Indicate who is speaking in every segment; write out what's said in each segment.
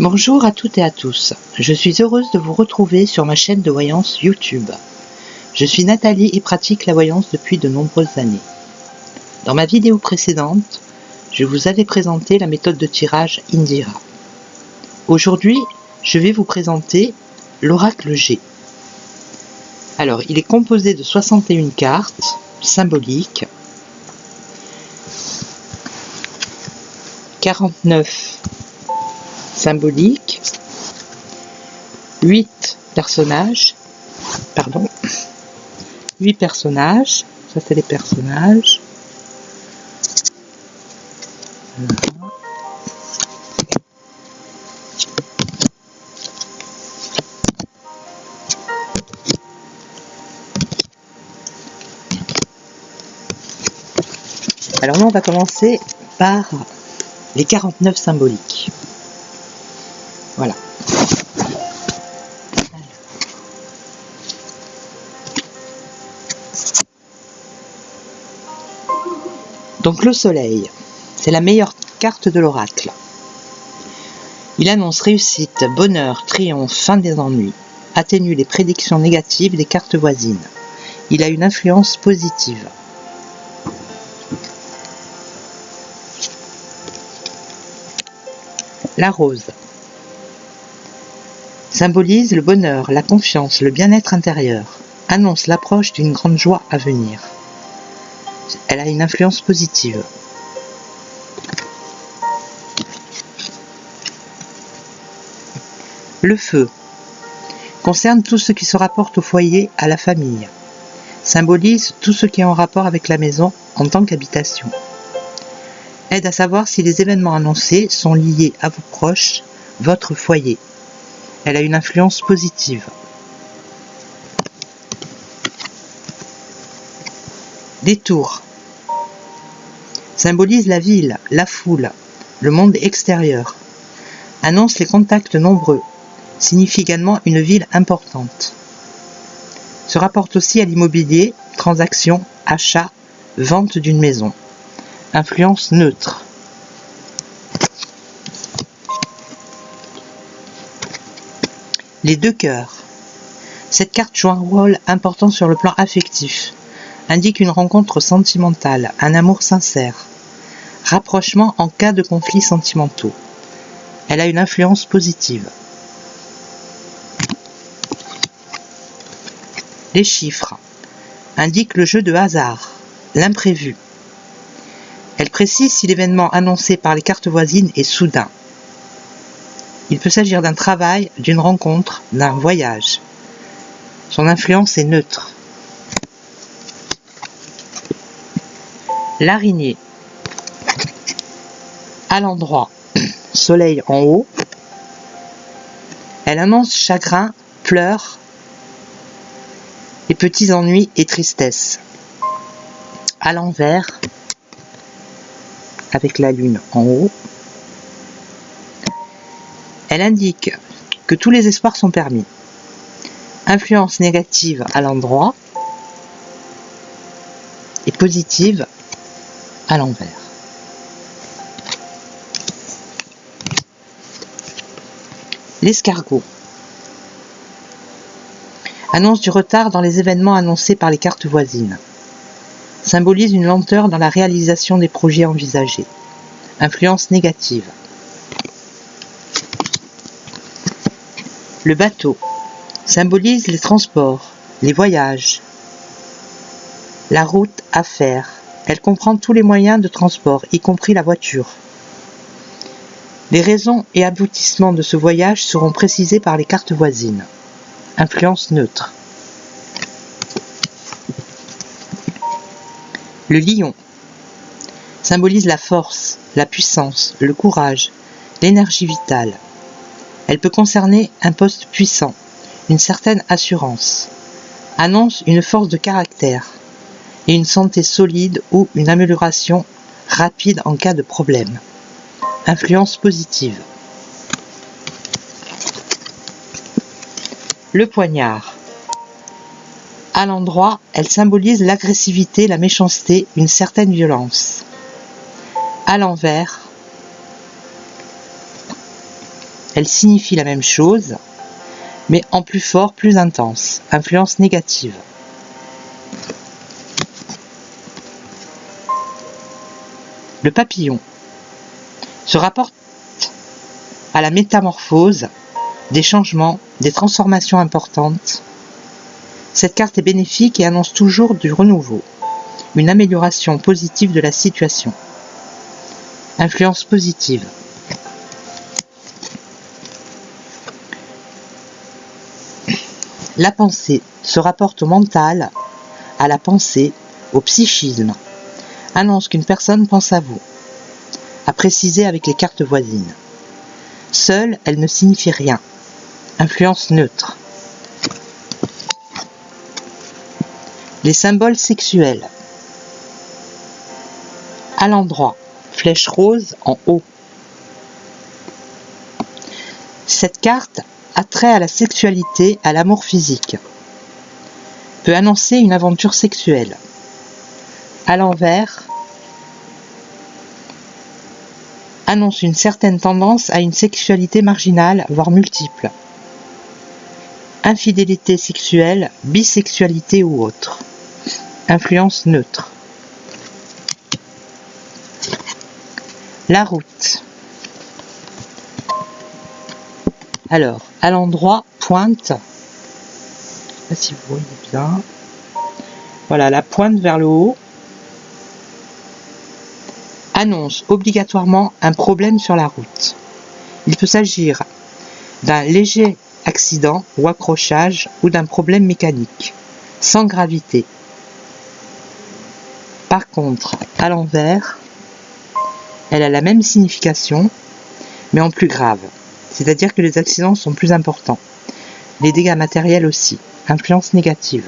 Speaker 1: Bonjour à toutes et à tous, je suis heureuse de vous retrouver sur ma chaîne de voyance YouTube. Je suis Nathalie et pratique la voyance depuis de nombreuses années. Dans ma vidéo précédente, je vous avais présenté la méthode de tirage Indira. Aujourd'hui, je vais vous présenter l'oracle G. Alors, il est composé de 61 cartes symboliques, 49 symboliques, 8 personnages, ça c'est les personnages. Alors là, on va commencer par les 49 symboliques. Voilà. Donc le soleil, c'est la meilleure carte de l'oracle. Il annonce réussite, bonheur, triomphe, fin des ennuis, atténue les prédictions négatives des cartes voisines. Il a une influence positive. La rose symbolise le bonheur, la confiance, le bien-être intérieur, annonce l'approche d'une grande joie à venir. Elle a une influence positive. Le feu concerne tout ce qui se rapporte au foyer, à la famille. Symbolise tout ce qui est en rapport avec la maison en tant qu'habitation. Aide à savoir si les événements annoncés sont liés à vos proches, votre foyer. Elle a une influence positive. Détour symbolise la ville, la foule, le monde extérieur. Annonce les contacts nombreux. Signifie également une ville importante. Se rapporte aussi à l'immobilier, transaction, achat, vente d'une maison. Influence neutre. Les deux cœurs. Cette carte joue un rôle important sur le plan affectif. Indique une rencontre sentimentale, un amour sincère. Rapprochement en cas de conflits sentimentaux. Elle a une influence positive. Les chiffres indiquent le jeu de hasard, l'imprévu. Elle précise si l'événement annoncé par les cartes voisines est soudain. Il peut s'agir d'un travail, d'une rencontre, d'un voyage. Son influence est neutre. L'araignée. À l'endroit, soleil en haut. Elle annonce chagrin, pleurs, et petits ennuis et tristesse. À l'envers, avec la lune en haut, elle indique que tous les espoirs sont permis. Influence négative à l'endroit et positive à l'envers. L'escargot annonce du retard dans les événements annoncés par les cartes voisines. Symbolise une lenteur dans la réalisation des projets envisagés. Influence négative. Le bateau symbolise les transports, les voyages, la route à faire. Elle comprend tous les moyens de transport, y compris la voiture. Les raisons et aboutissements de ce voyage seront précisés par les cartes voisines. Influence neutre. Le lion symbolise la force, la puissance, le courage, l'énergie vitale. Elle peut concerner un poste puissant, une certaine assurance. Annonce une force de caractère et une santé solide ou une amélioration rapide en cas de problème. Influence positive. Le poignard. À l'endroit, elle symbolise l'agressivité, la méchanceté, une certaine violence. À l'envers, elle signifie la même chose, mais en plus fort, plus intense. Influence négative. Le papillon se rapporte à la métamorphose, des changements, des transformations importantes. Cette carte est bénéfique et annonce toujours du renouveau, une amélioration positive de la situation. Influence positive. La pensée se rapporte au mental, à la pensée, au psychisme. Annonce qu'une personne pense à vous. À préciser avec les cartes voisines. Seule, elle ne signifie rien. Influence neutre. Les symboles sexuels. À l'endroit, flèche rose en haut. Cette carte a trait à la sexualité, à l'amour physique. Peut annoncer une aventure sexuelle. À l'envers, annonce une certaine tendance à une sexualité marginale, voire multiple. Infidélité sexuelle, bisexualité ou autre. Influence neutre. La route. Alors, à l'endroit, pointe. Je ne sais pas si vous voyez bien. Voilà, la pointe vers le haut. Annonce obligatoirement un problème sur la route. Il peut s'agir d'un léger accident ou accrochage ou d'un problème mécanique, sans gravité. Par contre, à l'envers, elle a la même signification, mais en plus grave. C'est-à-dire que les accidents sont plus importants. Les dégâts matériels aussi. Influence négative.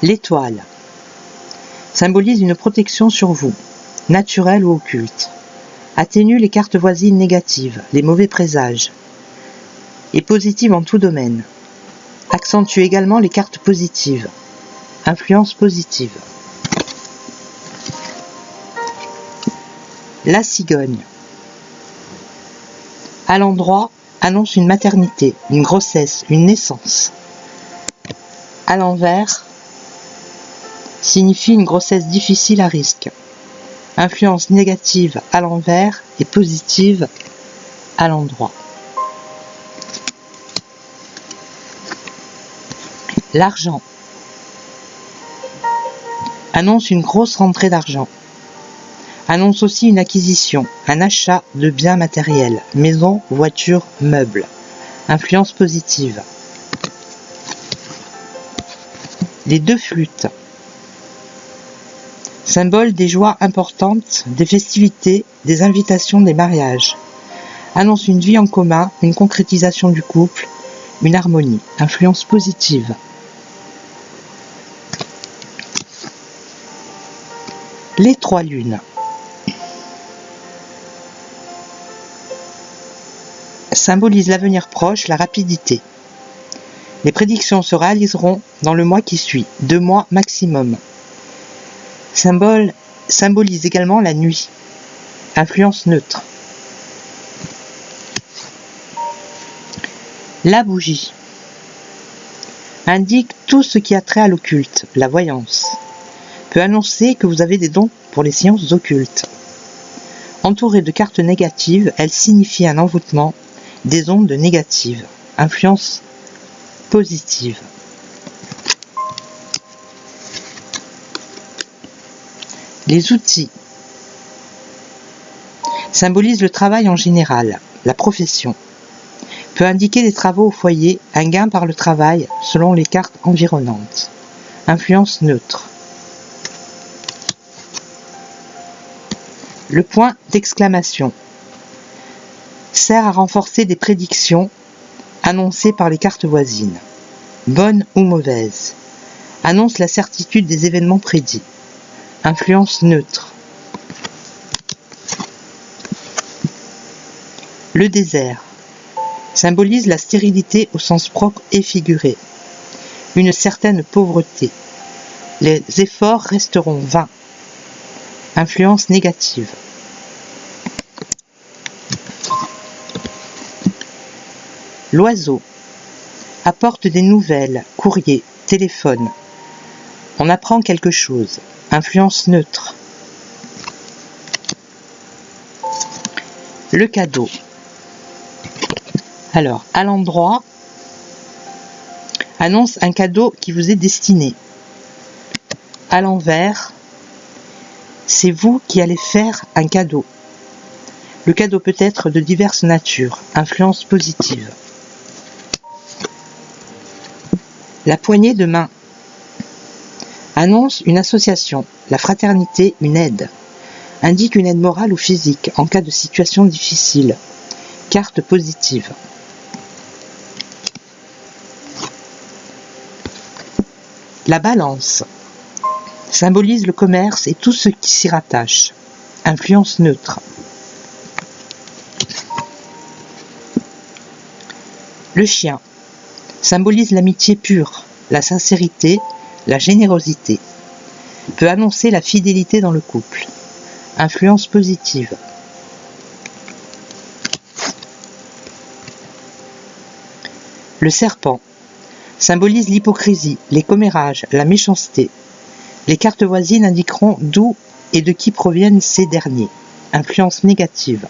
Speaker 1: L'étoile symbolise une protection sur vous, naturelle ou occulte. Atténue les cartes voisines négatives, les mauvais présages. Et positive en tout domaine. Accentue également les cartes positives. Influence positive. La cigogne. À l'endroit, annonce une maternité, une grossesse, une naissance. À l'envers, signifie une grossesse difficile à risque. Influence négative à l'envers et positive à l'endroit. L'argent. Annonce une grosse rentrée d'argent. Annonce aussi une acquisition, un achat de biens matériels, maison, voiture, meubles. Influence positive. Les deux flûtes. Symbole des joies importantes, des festivités, des invitations, des mariages. Annonce une vie en commun, une concrétisation du couple, une harmonie. Influence positive. Les trois lunes. Symbolise l'avenir proche, la rapidité. Les prédictions se réaliseront dans le mois qui suit, 2 mois maximum. Symbolise également la nuit. Influence neutre. La bougie indique tout ce qui a trait à l'occulte, la voyance. Peut annoncer que vous avez des dons pour les sciences occultes. Entourée de cartes négatives, elle signifie un envoûtement, des ondes négatives. Influence positive. Les outils symbolisent le travail en général, la profession. Peut indiquer des travaux au foyer, un gain par le travail selon les cartes environnantes. Influence neutre. Le point d'exclamation sert à renforcer des prédictions annoncées par les cartes voisines, bonnes ou mauvaises. Annonce la certitude des événements prédits. Influence neutre. Le désert symbolise la stérilité au sens propre et figuré, une certaine pauvreté. Les efforts resteront vains. Influence négative. L'oiseau apporte des nouvelles, courrier, téléphone. On apprend quelque chose. Influence neutre. Le cadeau. Alors, à l'endroit, annonce un cadeau qui vous est destiné. À l'envers, c'est vous qui allez faire un cadeau. Le cadeau peut être de diverses natures. Influence positive. La poignée de main annonce une association, la fraternité, une aide. Indique une aide morale ou physique en cas de situation difficile. Carte positive. La balance symbolise le commerce et tout ce qui s'y rattache. Influence neutre. Le chien symbolise l'amitié pure, la sincérité, la générosité. Peut annoncer la fidélité dans le couple. Influence positive. Le serpent symbolise l'hypocrisie, les commérages, la méchanceté. Les cartes voisines indiqueront d'où et de qui proviennent ces derniers. Influence négative.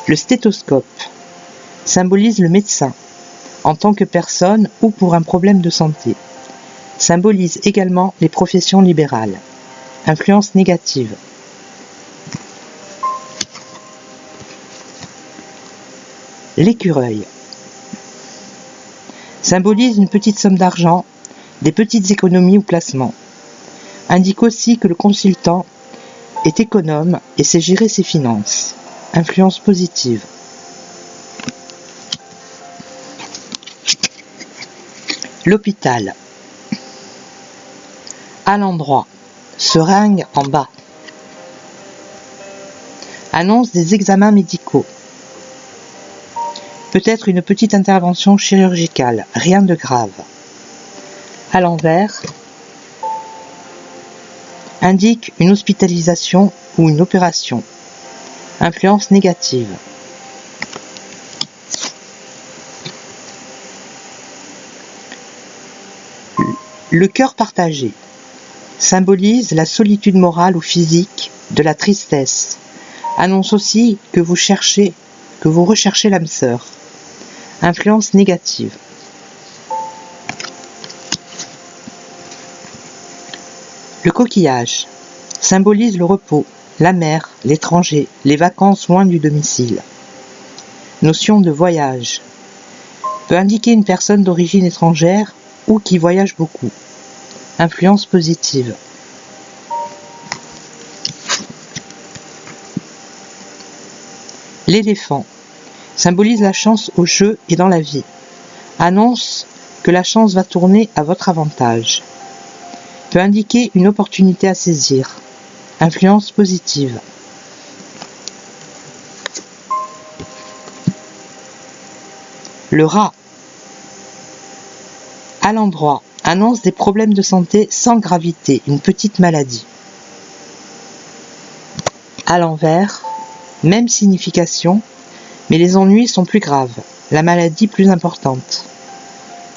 Speaker 1: Le stéthoscope symbolise le médecin, en tant que personne ou pour un problème de santé. Symbolise également les professions libérales. Influence négative. L'écureuil symbolise une petite somme d'argent, des petites économies ou placements. Indique aussi que le consultant est économe et sait gérer ses finances. Influence positive. L'hôpital. À l'endroit. Seringue en bas. Annonce des examens médicaux. Peut-être une petite intervention chirurgicale, rien de grave. À l'envers. Indique une hospitalisation ou une opération. Influence négative. Le cœur partagé symbolise la solitude morale ou physique, de la tristesse. Annonce aussi que vous recherchez l'âme sœur. Influence négative. Le coquillage symbolise le repos, la mer, l'étranger, les vacances loin du domicile. Notion de voyage. Peut indiquer une personne d'origine étrangère ou qui voyage beaucoup. Influence positive. L'éléphant symbolise la chance au jeu et dans la vie. Annonce que la chance va tourner à votre avantage. Peut indiquer une opportunité à saisir. Influence positive. Le rat. À l'endroit, annonce des problèmes de santé sans gravité, une petite maladie. À l'envers, même signification, mais les ennuis sont plus graves, la maladie plus importante.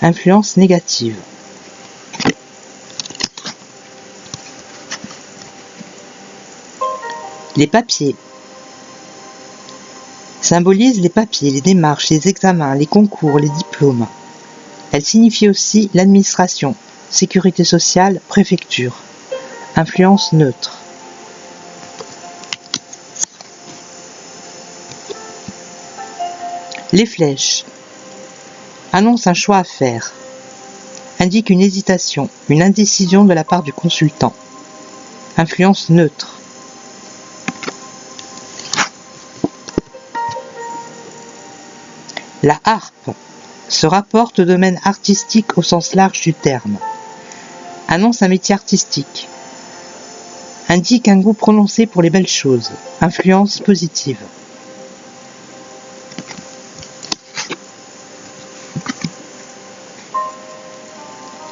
Speaker 1: Influence négative. Les papiers symbolisent les papiers, les démarches, les examens, les concours, les diplômes. Elle signifie aussi l'administration, sécurité sociale, préfecture. Influence neutre. Les flèches annoncent un choix à faire. Indiquent une hésitation, une indécision de la part du consultant. Influence neutre. La harpe se rapporte au domaine artistique au sens large du terme. Annonce un métier artistique. Indique un goût prononcé pour les belles choses. Influence positive.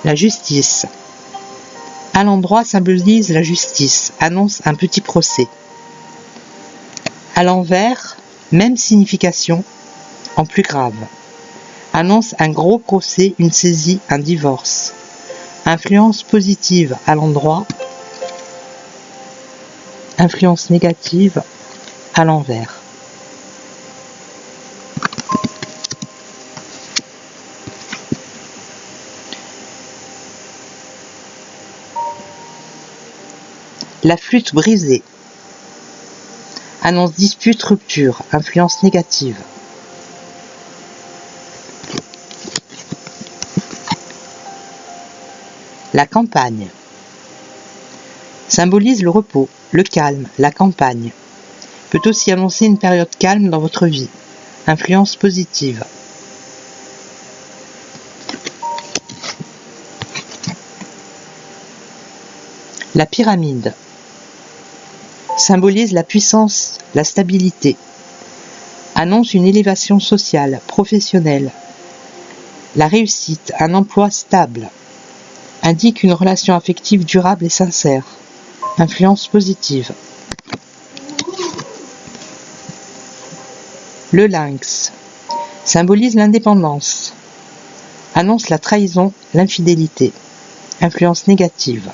Speaker 1: La justice. À l'endroit symbolise la justice. Annonce un petit procès. À l'envers, même signification, en plus grave. Annonce un gros procès, une saisie, un divorce. Influence positive à l'endroit. Influence négative à l'envers. La flûte brisée. Annonce dispute, rupture, influence négative. La campagne. Symbolise le repos, le calme, la campagne. Peut aussi annoncer une période calme dans votre vie. Influence positive. La pyramide. Symbolise la puissance, la stabilité. Annonce une élévation sociale, professionnelle. La réussite, un emploi stable. Indique une relation affective durable et sincère. Influence positive. Le lynx. Symbolise l'indépendance. Annonce la trahison, l'infidélité. Influence négative.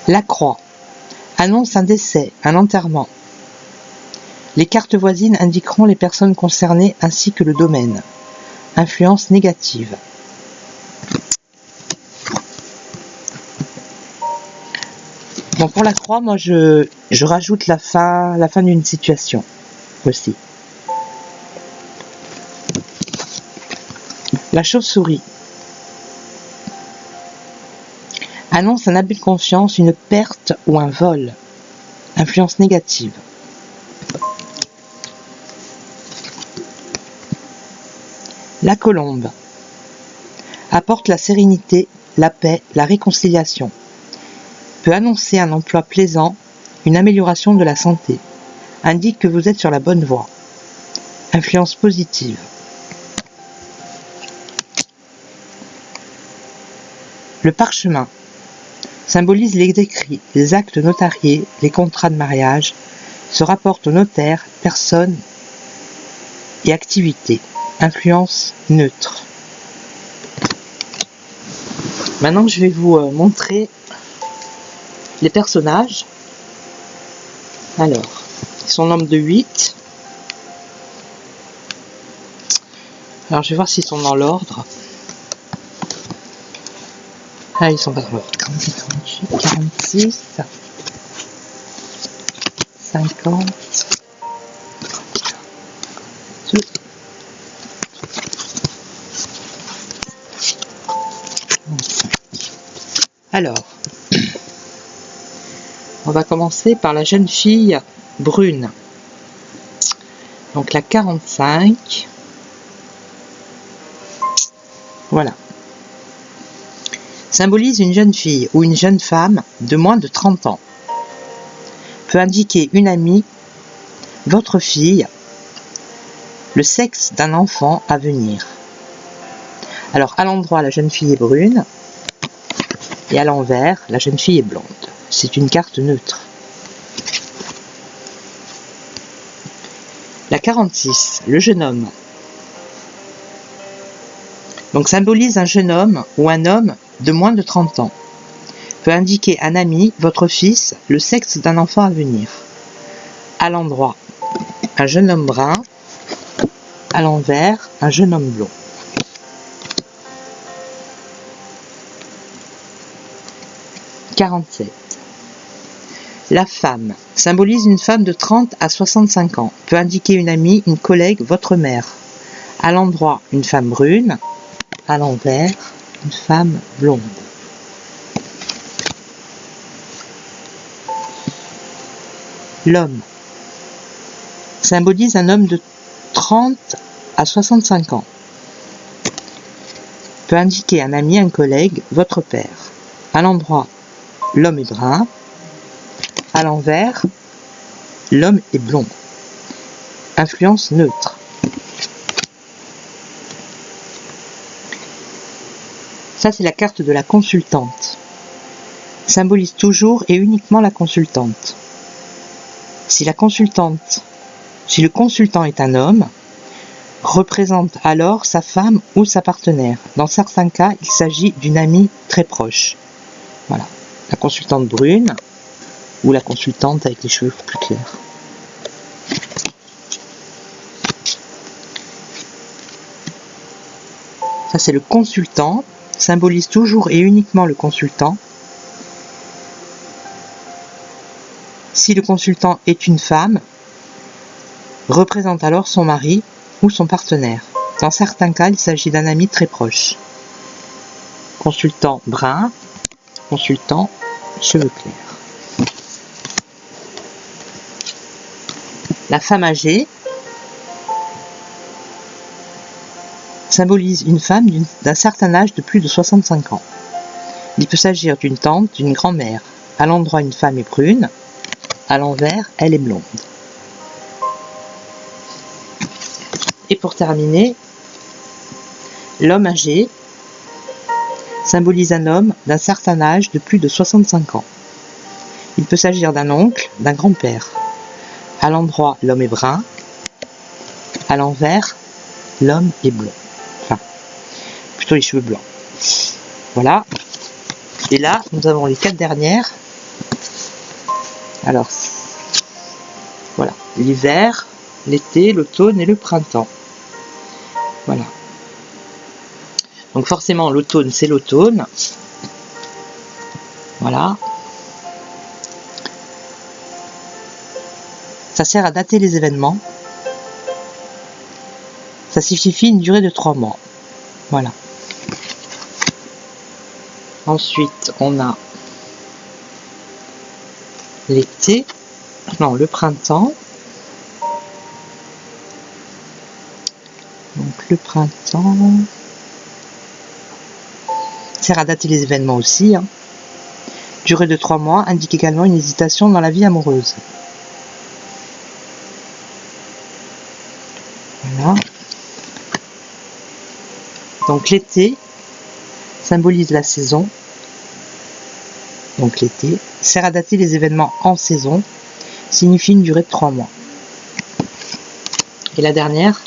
Speaker 1: La croix. Annonce un décès, un enterrement. Les cartes voisines indiqueront les personnes concernées ainsi que le domaine. Influence négative. Bon, pour la croix, moi je rajoute la fin d'une situation aussi. La chauve-souris. Annonce un abus de confiance, une perte ou un vol. Influence négative. La colombe. Apporte la sérénité, la paix, la réconciliation. Peut annoncer un emploi plaisant, une amélioration de la santé. Indique que vous êtes sur la bonne voie. Influence positive. Le parchemin. Symbolise les écrits, les actes notariés, les contrats de mariage, se rapporte au notaire, personnes et activités. Influence neutre. Maintenant, je vais vous montrer les personnages. Alors, ils sont nombre de 8. Alors, je vais voir s'ils sont dans l'ordre. Ah, ils sont pas dans l'ordre. 47, 48, 46, 50. Alors, on va commencer par la jeune fille brune. Donc la 45. Voilà. Symbolise une jeune fille ou une jeune femme de moins de 30 ans. Peut indiquer une amie, votre fille, le sexe d'un enfant à venir. Alors à l'endroit, la jeune fille est brune. Et à l'envers, la jeune fille est blonde. C'est une carte neutre. La 46, le jeune homme. Donc symbolise un jeune homme ou un homme de moins de 30 ans. Peut indiquer un ami, votre fils, le sexe d'un enfant à venir. À l'endroit, un jeune homme brun. À l'envers, un jeune homme blond. « 47. La femme symbolise une femme de 30 à 65 ans. Peut indiquer une amie, une collègue, votre mère. À l'endroit, une femme brune. À l'envers, une femme blonde. L'homme symbolise un homme de 30 à 65 ans. Peut indiquer un ami, un collègue, votre père. À l'endroit, l'homme est brun. À l'envers, l'homme est blond. Influence neutre. Ça, c'est la carte de la consultante. symbolise toujours et uniquement la consultante. Si le consultant est un homme, représente alors sa femme ou sa partenaire. Dans certains cas, il s'agit d'une amie très proche. Voilà, la consultante brune ou la consultante avec les cheveux plus clairs. Ça, c'est le consultant, symbolise toujours et uniquement le consultant. Si le consultant est une femme, représente alors son mari ou son partenaire. Dans certains cas, il s'agit d'un ami très proche. Consultant brun, consultant cheveux clairs. La femme âgée symbolise une femme d'un certain âge de plus de 65 ans. Il peut s'agir d'une tante, d'une grand-mère. À l'endroit, une femme est brune, à l'envers, elle est blonde. Et pour terminer, l'homme âgé symbolise un homme d'un certain âge de plus de 65 ans. Il peut s'agir d'un oncle, d'un grand-père. À l'endroit, l'homme est brun, à l'envers, l'homme est blond. Enfin, plutôt les cheveux blancs. Voilà. Et là, nous avons les 4 dernières. Alors, voilà, l'hiver, l'été, l'automne et le printemps. Voilà. Donc forcément, l'automne, c'est l'automne. Voilà. Ça sert à dater les événements. Ça signifie une durée de 3 mois. Voilà. Ensuite, on a l'été, non, le printemps. Donc le printemps sert à dater les événements aussi. Durée de 3 mois indique également une hésitation dans la vie amoureuse. Voilà. Donc l'été symbolise la saison. Donc l'été sert à dater les événements en saison, signifie une durée de 3 mois. Et la dernière,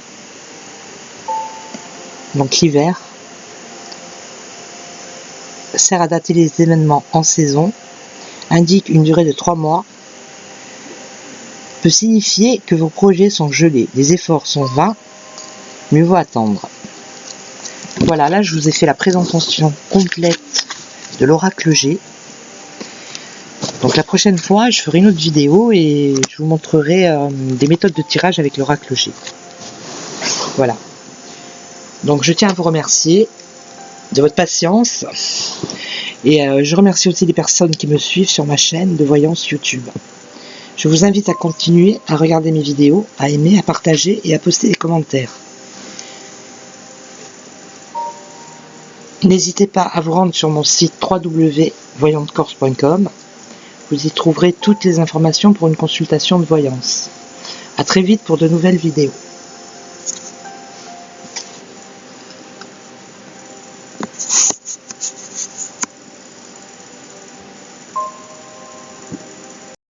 Speaker 1: donc l'hiver, sert à dater les événements en saison, indique une durée de 3 mois, peut signifier que vos projets sont gelés, les efforts sont vains, mieux vaut attendre. Voilà, là je vous ai fait la présentation complète de l'oracle G. Donc la prochaine fois, je ferai une autre vidéo et je vous montrerai des méthodes de tirage avec l'oracle G. Voilà. Donc je tiens à vous remercier de votre patience et je remercie aussi les personnes qui me suivent sur ma chaîne de voyance YouTube. Je vous invite à continuer à regarder mes vidéos, à aimer, à partager et à poster des commentaires. N'hésitez pas à vous rendre sur mon site www.voyantecorse.com. Vous y trouverez toutes les informations pour une consultation de voyance. À très vite pour de nouvelles vidéos.